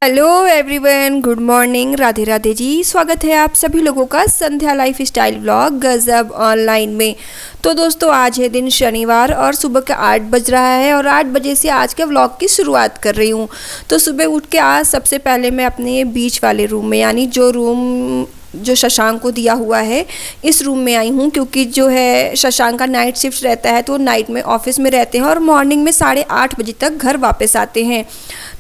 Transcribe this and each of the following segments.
Hello everyone, good morning, Radhe Radhe ji. स्वागत है आप सभी लोगों का Sandhya lifestyle vlog Gajab online में। तो दोस्तों, आज है दिन शनिवार और सुबह का 8 बज रहा है और 8 बजे से आज के व्लॉग की शुरुआत कर रही हूँ। तो सुबह उठ के आज सबसे पहले मैं अपने बीच वाले रूम में, यानी जो शशांक को दिया हुआ है, इस रूम में आई हूँ, क्योंकि जो है शशांक का नाइट शिफ्ट रहता है तो नाइट में ऑफिस में रहते हैं और मॉर्निंग में 8:30 बजे तक घर वापस आते हैं।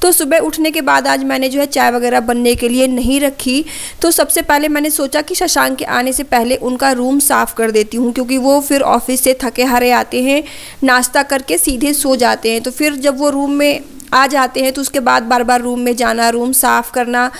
तो सुबह उठने के बाद आज मैंने जो है चाय वगैरह बनने के लिए नहीं रखी। तो सबसे पहले मैंने सोचा कि शशांक के आने से पहले उनका रूम साफ़ कर देती हूँ, क्योंकि वो फिर ऑफिस से थके हारे आते हैं, नाश्ता करके सीधे सो जाते हैं। तो फिर जब वो रूम में आ जाते हैं तो उसके बाद बार बार रूम में जाना, रूम साफ़ करना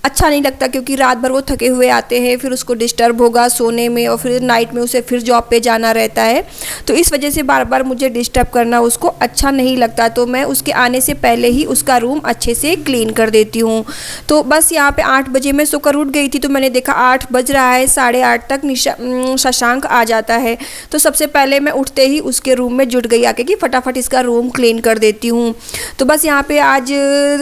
अच्छा नहीं लगता, क्योंकि रात भर वो थके हुए आते हैं, फिर उसको डिस्टर्ब होगा सोने में और फिर नाइट में उसे फिर जॉब पे जाना रहता है। तो इस वजह से बार बार मुझे डिस्टर्ब करना उसको अच्छा नहीं लगता। तो मैं उसके आने से पहले ही उसका रूम अच्छे से क्लीन कर देती हूँ। तो बस यहाँ पे 8 बजे मैं सोकर उठ गई थी, तो मैंने देखा 8 बज रहा है, 8:30 तक शशांक आ जाता है। तो सबसे पहले मैं उठते ही उसके रूम में जुट गई आके कि फटाफट इसका रूम क्लीन कर देती हूँ। तो बस यहाँ पे आज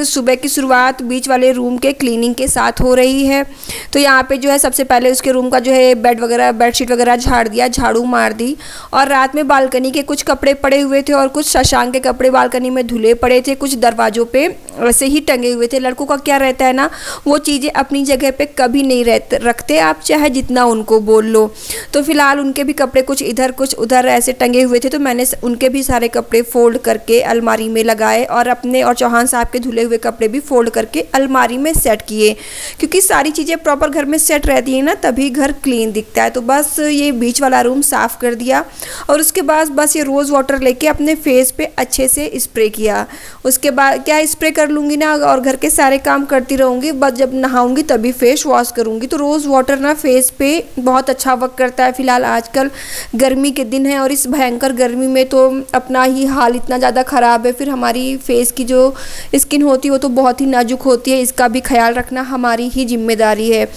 सुबह की शुरुआत बीच वाले रूम के क्लीनिंग के साथ हो रही है। तो यहाँ पे जो है सबसे पहले उसके रूम का जो है बेड वगैरह, बेडशीट वगैरह झाड़ दिया, झाड़ू मार दी। और रात में बालकनी के कुछ कपड़े पड़े हुए थे और कुछ शशांक के कपड़े बालकनी में धुले पड़े थे, कुछ दरवाज़ों पे ऐसे ही टंगे हुए थे। लड़कों का क्या रहता है ना, वो चीज़ें अपनी जगह पे कभी नहीं रखते, आप चाहे जितना उनको बोल लो। तो फिलहाल उनके भी कपड़े कुछ इधर कुछ उधर ऐसे टंगे हुए थे, तो मैंने उनके भी सारे कपड़े फोल्ड करके अलमारी में लगाए और अपने और चौहान साहब के धुले हुए कपड़े भी फोल्ड करके अलमारी में सेट किए, क्योंकि सारी चीज़ें प्रॉपर घर में सेट रहती है ना, तभी घर क्लीन दिखता है। तो बस ये बीच वाला रूम साफ़ कर दिया और उसके बाद बस ये रोज़ वाटर लेके अपने फेस पे अच्छे से स्प्रे किया। उसके बाद क्या स्प्रे कर लूँगी ना और घर के सारे काम करती रहूँगी, बस जब नहाऊँगी तभी फेस वॉश करूँगी। तो रोज़ वाटर ना फेस पे बहुत अच्छा वर्क करता है। फिलहाल आजकल गर्मी के दिन है और इस भयंकर गर्मी में तो अपना ही हाल इतना ज़्यादा ख़राब है, फिर हमारी फेस की जो स्किन होती है वो तो बहुत ही नाजुक होती है, इसका भी ख्याल रखना हमारी ही जिम्मेदारी है।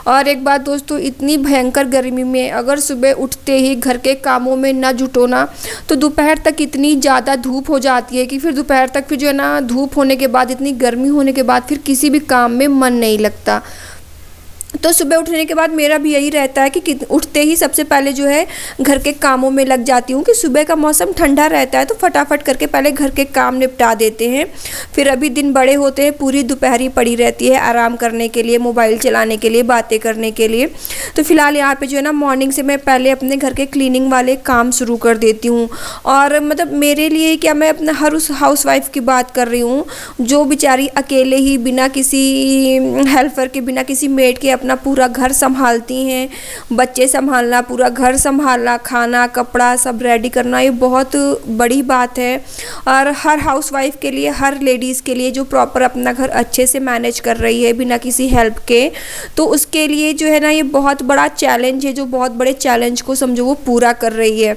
और एक बात दोस्तों, इतनी भयंकर गर्मी में अगर सुबह उठते ही घर के कामों में ना जुटो ना, तो दोपहर तक इतनी ज़्यादा धूप हो जाती है कि फिर दोपहर तक फिर जो है ना, धूप होने के बाद, इतनी गर्मी होने के बाद फिर किसी भी काम में मन नहीं लगता। तो सुबह उठने के बाद मेरा भी यही रहता है कि उठते ही सबसे पहले जो है घर के कामों में लग जाती हूँ, कि सुबह का मौसम ठंडा रहता है तो फटाफट करके पहले घर के काम निपटा देते हैं। फिर अभी दिन बड़े होते हैं, पूरी दोपहरी पड़ी रहती है आराम करने के लिए, मोबाइल चलाने के लिए, बातें करने के लिए। तो फिलहाल यहाँ पे जो है ना, मॉर्निंग से मैं पहले अपने घर के क्लीनिंग वाले काम शुरू कर देती हूँ। और मतलब मेरे लिए क्या, मैं अपना हर उस हाउस वाइफ की बात कर रही हूँ जो बेचारी अकेले ही बिना किसी हेल्पर के, बिना किसी मेड के अपना पूरा घर संभालती हैं। बच्चे संभालना, पूरा घर संभालना, खाना कपड़ा सब रेडी करना, ये बहुत बड़ी बात है। और हर हाउसवाइफ के लिए, हर लेडीज़ के लिए जो प्रॉपर अपना घर अच्छे से मैनेज कर रही है बिना किसी हेल्प के, तो उसके लिए जो है ना, ये बहुत बड़ा चैलेंज है, जो बहुत बड़े चैलेंज को समझो वो पूरा कर रही है।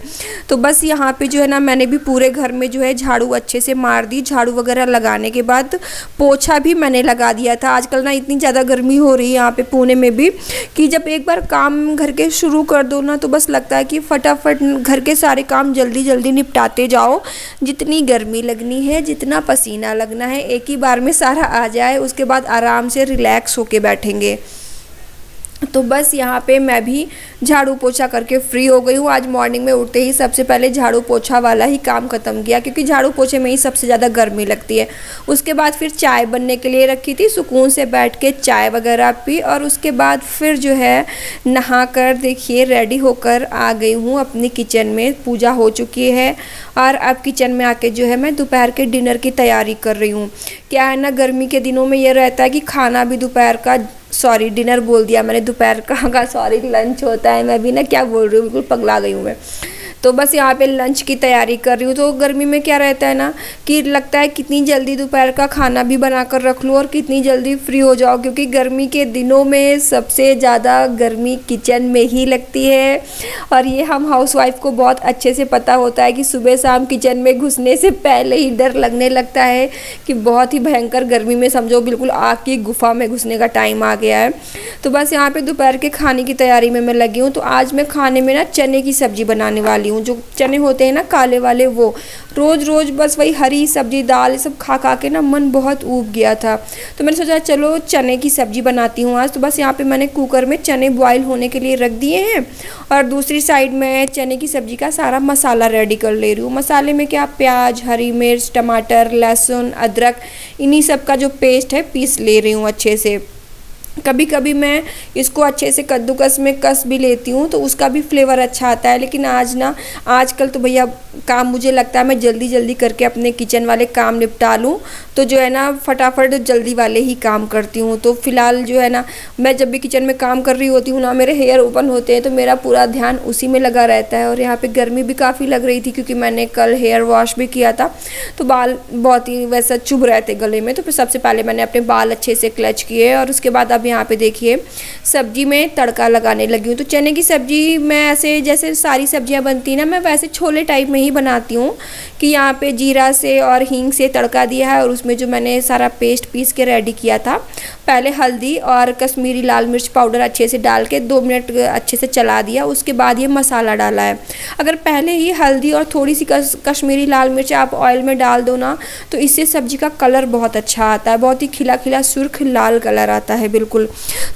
तो बस यहाँ पे जो है ना, मैंने भी पूरे घर में जो है झाड़ू अच्छे से मार दी। झाड़ू वगैरह लगाने के बाद पोछा भी मैंने लगा दिया था। आजकल ना इतनी ज़्यादा गर्मी हो रही है यहाँ पे पुणे में भी, कि जब एक बार काम घर के शुरू कर दो ना, तो बस लगता है कि फटाफट घर के सारे काम जल्दी जल्दी निपटाते जाओ। जितनी गर्मी लगनी है, जितना पसीना लगना है, एक ही बार में सारा आ जाए, उसके बाद आराम से रिलैक्स होके बैठेंगे। तो बस यहाँ पे मैं भी झाड़ू पोछा करके फ्री हो गई हूँ। आज मॉर्निंग में उठते ही सबसे पहले झाड़ू पोछा वाला ही काम ख़त्म किया, क्योंकि झाड़ू पोछे में ही सबसे ज़्यादा गर्मी लगती है। उसके बाद फिर चाय बनने के लिए रखी थी, सुकून से बैठ के चाय वगैरह पी और उसके बाद फिर जो है नहा कर देखिए रेडी होकर आ गई हूँ अपनी किचन में। पूजा हो चुकी है और अब किचन में आके जो है मैं दोपहर के डिनर की तैयारी कर रही हूँ। क्या है ना, गर्मी के दिनों में ये रहता है कि खाना भी दोपहर का, सॉरी डिनर बोल दिया मैंने, दोपहर का सॉरी लंच होता है। मैं भी ना क्या बोल रही हूँ, बिल्कुल पगला गई हूँ मैं। तो बस यहाँ पे लंच की तैयारी कर रही हूँ। तो गर्मी में क्या रहता है ना, कि लगता है कितनी जल्दी दोपहर का खाना भी बनाकर रख लूँ और कितनी जल्दी फ्री हो जाओ, क्योंकि गर्मी के दिनों में सबसे ज़्यादा गर्मी किचन में ही लगती है। और ये हम हाउसवाइफ को बहुत अच्छे से पता होता है कि सुबह शाम किचन में घुसने से पहले ही डर लगने लगता है कि बहुत ही भयंकर गर्मी में समझो बिल्कुल आग की गुफा में घुसने का टाइम आ गया है। तो बस यहाँ पे दोपहर के खाने की तैयारी में मैं लगी हूँ। तो आज मैं खाने में ना चने की सब्ज़ी बनाने वाली हूँ। हूँ। जो चने होते हैं ना काले वाले, वो रोज़ रोज़ बस वही हरी सब्जी दाल ये सब खा खा के ना मन बहुत ऊब गया था। तो मैंने सोचा चलो चने की सब्ज़ी बनाती हूँ आज। तो बस यहाँ पे मैंने कुकर में चने बॉईल होने के लिए रख दिए हैं और दूसरी साइड में चने की सब्ज़ी का सारा मसाला रेडी कर ले रही हूँ। मसाले में क्या, प्याज, हरी मिर्च, टमाटर, लहसुन, अदरक, इन्हीं सब का जो पेस्ट है पीस ले रही हूँ अच्छे से। कभी कभी मैं इसको अच्छे से कद्दूकस में कस भी लेती हूँ तो उसका भी फ्लेवर अच्छा आता है। लेकिन आजकल तो भैया काम मुझे लगता है मैं जल्दी जल्दी करके अपने किचन वाले काम निपटा लूँ, तो जो है ना फटाफट जल्दी वाले ही काम करती हूँ। तो फिलहाल जो है ना मैं जब भी किचन में काम कर रही होती हूँ ना, मेरे हेयर ओपन होते हैं तो मेरा पूरा ध्यान उसी में लगा रहता है। और यहाँ पे गर्मी भी काफ़ी लग रही थी क्योंकि मैंने कल हेयर वॉश भी किया था, तो बाल बहुत ही वैसा चुभ रहे थे गले में। तो फिर सबसे पहले मैंने अपने बाल अच्छे से क्लच किए और उसके बाद अब यहाँ पे देखिए सब्जी में तड़का लगाने लगी हूँ। तो चने की सब्जी मैं ऐसे जैसे सारी सब्जियाँ बनती हैं ना, मैं वैसे छोले टाइप में ही बनाती हूँ कि यहाँ पे जीरा से और हींग से तड़का दिया है और उसमें जो मैंने सारा पेस्ट पीस के रेडी किया था, पहले हल्दी और कश्मीरी लाल मिर्च पाउडर अच्छे से डाल के 2 मिनट अच्छे से चला दिया। उसके बाद ये मसाला डाला है। अगर पहले ही हल्दी और थोड़ी सी कश्मीरी लाल मिर्च आप ऑयल में डाल दो ना, तो इससे सब्जी का कलर बहुत अच्छा आता है, बहुत ही खिला खिला सुर्ख लाल कलर आता है बिल्कुल।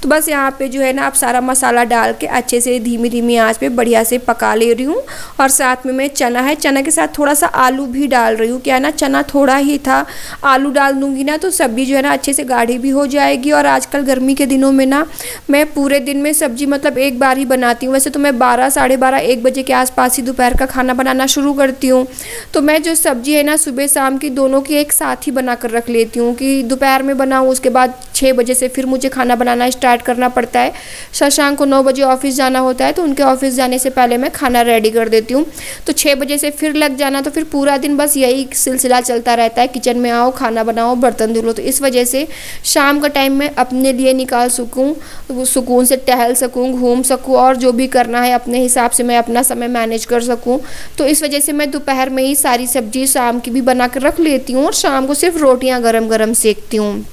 तो बस यहाँ पे जो है ना अब सारा मसाला डाल के अच्छे से धीमी धीमी आंच पे बढ़िया से पका ले रही हूँ। और साथ में मैं चना है, चना के साथ थोड़ा सा आलू भी डाल रही हूँ। क्या है ना, चना थोड़ा ही था, आलू डाल दूँगी ना तो सब्जी जो है ना अच्छे से गाढ़ी भी हो जाएगी। और आजकल गर्मी के दिनों में ना मैं पूरे दिन में सब्जी मतलब एक बार ही बनाती हूँ। वैसे तो मैं 12 साढ़े 12 1 बजे के आसपास ही दोपहर का खाना बनाना शुरू करती हूँ। तो मैं जो सब्जी है ना सुबह शाम की दोनों की एक साथ ही बना कर रख लेती हूँ कि दोपहर में बनाऊँ, उसके बाद 6 बजे से फिर मुझे खाना बनाना स्टार्ट करना पड़ता है। शशांक को 9 बजे ऑफिस जाना होता है, तो उनके ऑफिस जाने से पहले मैं खाना रेडी कर देती हूँ। तो 6 बजे से फिर लग जाना, तो फिर पूरा दिन बस यही सिलसिला चलता रहता है, किचन में आओ, खाना बनाओ, बर्तन धुलो। तो इस वजह से शाम का टाइम मैं अपने लिए निकाल सकूँ, सुकून से टहल सकूँ, घूम सकूँ और जो भी करना है अपने हिसाब से मैं अपना समय मैनेज कर सकूँ। तो इस वजह से मैं दोपहर में ही सारी सब्जी शाम की भी बना कर रख लेती हूँ और शाम को सिर्फ रोटियाँ गरम गरम सेकती हूँ।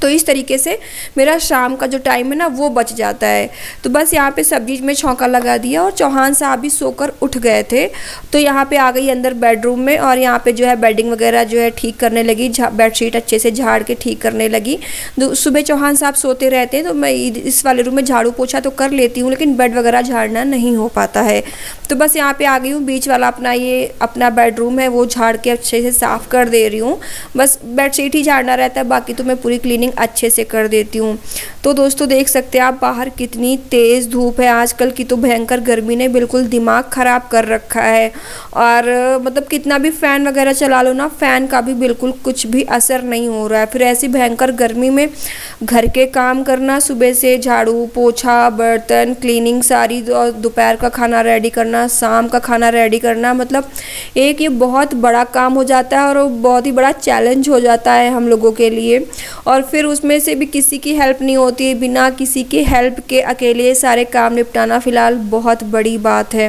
तो इस तरीके से मेरा शाम का जो टाइम है ना वो बच जाता है। तो बस यहाँ पे सब्जी में छौंका लगा दिया और चौहान साहब भी सोकर उठ गए थे, तो यहाँ पे आ गई अंदर बेडरूम में और यहाँ पे जो है बेडिंग वगैरह जो है ठीक करने लगी, बेडशीट अच्छे से झाड़ के ठीक करने लगी। सुबह चौहान साहब सोते रहते हैं तो मैं इस वाले रूम में झाड़ू पोछा तो कर लेती हूँ, लेकिन बेड वगैरह झाड़ना नहीं हो पाता है। तो बस यहाँ पे आ गई हूँ, बीच वाला अपना बेडरूम है वो झाड़ के अच्छे से साफ़ कर दे रही हूँ। बस बेडशीट ही झाड़ना रहता है, बाकी तो मैं पूरी क्लीनिंग अच्छे से कर देती हूँ। तो दोस्तों देख सकते हैं आप बाहर कितनी तेज़ धूप है, आजकल की तो भयंकर गर्मी ने बिल्कुल दिमाग ख़राब कर रखा है। और मतलब कितना भी फ़ैन वगैरह चला लो ना, फ़ैन का भी बिल्कुल कुछ भी असर नहीं हो रहा है। फिर ऐसी भयंकर गर्मी में घर के काम करना, सुबह से झाड़ू पोछा बर्तन क्लीनिंग सारी, और दोपहर का खाना रेडी करना, शाम का खाना रेडी करना, मतलब एक ये बहुत बड़ा काम हो जाता है और वो बहुत ही बड़ा चैलेंज हो जाता है हम लोगों के लिए। और फिर उसमें से भी किसी की हेल्प नहीं होती है, बिना किसी के हेल्प के अकेले सारे काम निपटाना फ़िलहाल बहुत बड़ी बात है।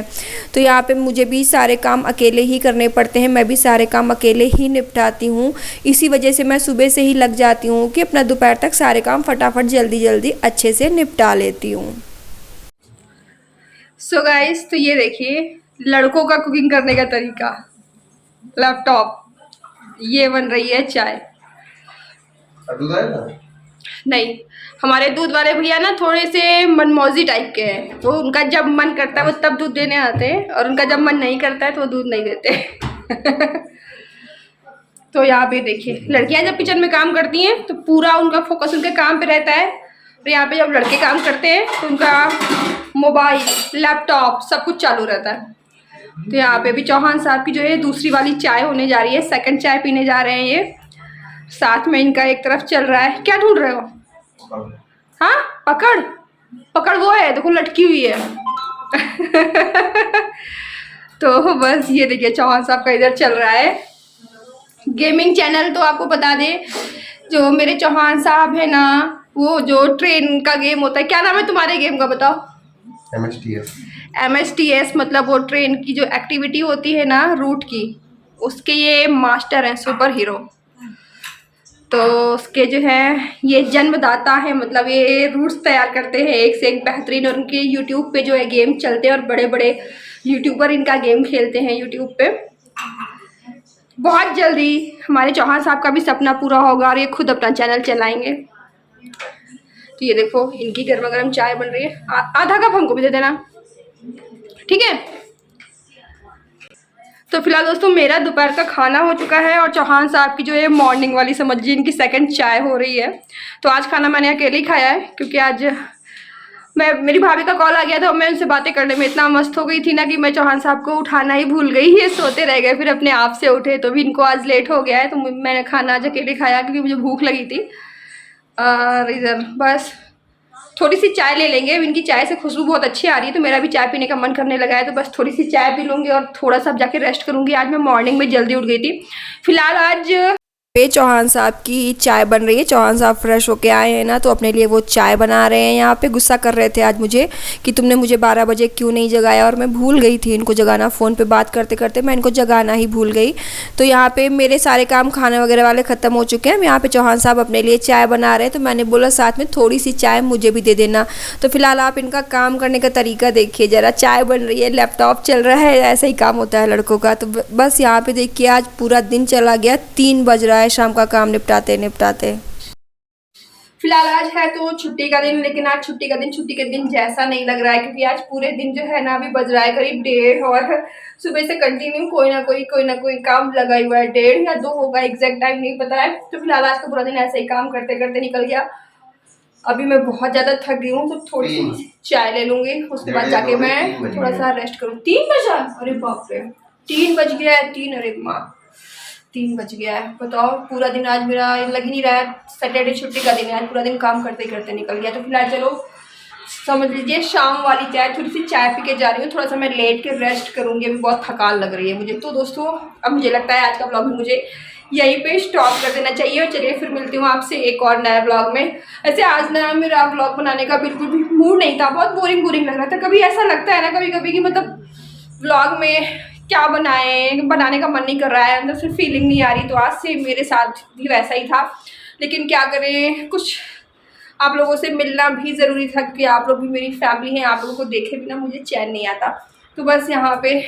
तो यहाँ पे मुझे भी सारे काम अकेले ही करने पड़ते हैं, मैं भी सारे काम अकेले ही निपटाती हूँ। इसी वजह से मैं सुबह से ही लग जाती हूँ कि अपना दोपहर तक सारे काम फटाफट जल्दी जल्दी अच्छे से निपटा लेती हूँ। सो गाइस, तो ये देखिए लड़कों का कुकिंग करने का तरीका, लैपटॉप, ये बन रही है चाय। दूध है ना? नहीं, हमारे दूध वाले भैया ना थोड़े से मनमौजी टाइप के हैं, तो उनका जब मन करता है वो तब दूध देने आते हैं और उनका जब मन नहीं करता है तो वो दूध नहीं देते। तो यहाँ पे देखिए लड़कियां जब किचन में काम करती हैं तो पूरा उनका फोकस उनके काम पे रहता है, और यहाँ पे जब लड़के काम करते हैं तो उनका मोबाइल लैपटॉप सब कुछ चालू रहता है। तो यहाँ पे भी चौहान साहब की जो है दूसरी वाली चाय होने जा रही है, सेकंड चाय पीने जा रहे हैं ये। साथ में इनका एक तरफ चल रहा है, क्या ढूंढ रहे हो? हाँ, पकड़ पकड़ वो है देखो लटकी हुई है। तो बस ये देखिए चौहान साहब का इधर चल रहा है गेमिंग चैनल। तो आपको बता दे जो मेरे चौहान साहब है ना, वो जो ट्रेन का गेम होता है, क्या नाम है तुम्हारे गेम का बताओ? MSTS मतलब वो ट्रेन की जो एक्टिविटी होती है ना रूट की, उसके ये मास्टर हैं, सुपर हीरो। तो उसके जो है ये जन्मदाता है, मतलब ये रूट्स तैयार करते हैं एक से एक बेहतरीन, और उनके यूट्यूब पे जो है गेम चलते हैं और बड़े बड़े यूट्यूबर इनका गेम खेलते हैं यूट्यूब पे। बहुत जल्दी हमारे चौहान साहब का भी सपना पूरा होगा और ये खुद अपना चैनल चलाएंगे। तो ये देखो इनकी गर्मा गर्म चाय बन रही है, आधा कप हमको भी दे देना, ठीक है। तो फिलहाल दोस्तों मेरा दोपहर का खाना हो चुका है और चौहान साहब की जो है मॉर्निंग वाली समझिए इनकी सेकंड चाय हो रही है। तो आज खाना मैंने अकेले ही खाया है क्योंकि आज मेरी भाभी का कॉल आ गया था, मैं उनसे बातें करने में इतना मस्त हो गई थी ना कि मैं चौहान साहब को उठाना ही भूल गई। ये सोते रह गए, फिर अपने आप से उठे, तो भी इनको आज लेट हो गया है। तो मैंने खाना आज अकेले खाया क्योंकि मुझे भूख लगी थी। और इधर बस थोड़ी सी चाय ले लेंगे, इनकी चाय से खुशबू बहुत अच्छी आ रही है तो मेरा भी चाय पीने का मन करने लगा है। तो बस थोड़ी सी चाय पी लूँगी और थोड़ा सा जाके रेस्ट करूँगी। आज मैं मॉर्निंग में जल्दी उठ गई थी। फिलहाल आज पे चौहान साहब की चाय बन रही है। चौहान साहब फ्रेश होके आए हैं ना, तो अपने लिए वो चाय बना रहे हैं। यहाँ पे गुस्सा कर रहे थे आज मुझे कि तुमने मुझे 12 बजे क्यों नहीं जगाया, और मैं भूल गई थी इनको जगाना। फ़ोन पे बात करते करते मैं इनको जगाना ही भूल गई। तो यहाँ पे मेरे सारे काम खाने वगैरह वाले ख़त्म हो चुके हैं। यहाँ पे चौहान साहब अपने लिए चाय बना रहे हैं, तो मैंने बोला साथ में थोड़ी सी चाय मुझे भी दे देना। तो फिलहाल आप इनका काम करने का तरीका देखिए ज़रा, चाय बन रही है, लैपटॉप चल रहा है, ऐसा ही काम होता है लड़कों का। तो बस यहाँ पे देखिए आज पूरा दिन चला गया, 3 बज रहा है शाम का काम निपटाते निपटाते। फिलहाल आज है तो छुट्टी का दिन, लेकिन आज छुट्टी के दिन जैसा नहीं लग रहा है क्योंकि आज पूरे दिन जो है ना अभी बज रहा है करीब 1:30 और सुबह से कंटिन्यू कोई ना कोई काम लगा हुआ है। 1:30 या 2 होगा, एग्जैक्ट टाइम नहीं पता है। तो फिलहाल आज तो पूरा दिन ऐसे ही काम करते करते निकल गया। अभी मैं बहुत ज़्यादा थक गई हूँ, तो थोड़ी सी चाय ले लूँगी, उसके बाद जाके मैं थोड़ा सा रेस्ट करूँ। 3 बजा, अरे बाप रे 3 बज गया है, 3, अरे माँ 3 बज गया है। बताओ पूरा दिन आज मेरा लग ही नहीं रहा है, सैटरडे छुट्टी का दिन है, आज पूरा दिन काम करते करते निकल गया। तो फिलहाल चलो समझ लीजिए शाम वाली चाय, थोड़ी सी चाय पी के जा रही हूँ, थोड़ा सा मैं लेट के रेस्ट करूँगी, अभी बहुत थकान लग रही है मुझे। तो दोस्तों अब मुझे लगता है आज का ब्लॉग मुझे यहीं पे स्टॉप कर देना चाहिए और चलिए फिर मिलती हूँ आपसे एक और नया ब्लॉग में। ऐसे आज ना मेरा ब्लॉग बनाने का बिल्कुल भी मूड नहीं था, बहुत बोरिंग लग रहा था। कभी ऐसा लगता है ना कभी कभी कि मतलब ब्लॉग में क्या बनाने का मन नहीं कर रहा है, अंदर से फीलिंग नहीं आ रही। तो आज से मेरे साथ भी वैसा ही था, लेकिन क्या करें, कुछ आप लोगों से मिलना भी ज़रूरी था क्योंकि आप लोग भी मेरी फैमिली हैं, आप लोगों को देखे बिना मुझे चैन नहीं आता। तो बस यहाँ पे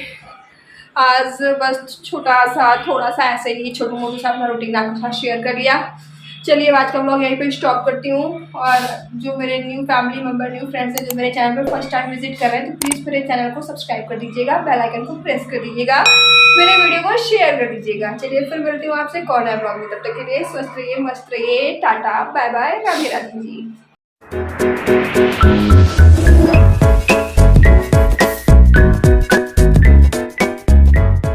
आज बस छोटा सा थोड़ा सा ऐसे ही छोटू मोटू सा अपना रूटीन आपके साथ शेयर कर लिया। चलिए आज का ब्लॉग यहीं पे स्टॉप करती हूँ। और जो मेरे new family member, new friends हैं जो मेरे चैनल पर फर्स्ट टाइम विजिट कर रहे हैं, तो प्लीज़ मेरे चैनल को सब्सक्राइब कर दीजिएगा, बेल आइकन को प्रेस कर दीजिएगा, मेरे वीडियो को शेयर कर दीजिएगा। चलिए फिर मिलती हूँ आपसे कौन है ब्लॉग में, तब तक के लिए स्वस्थ रहिए, मस्त रहिए, tata bye bye, Radhe Radhe जी।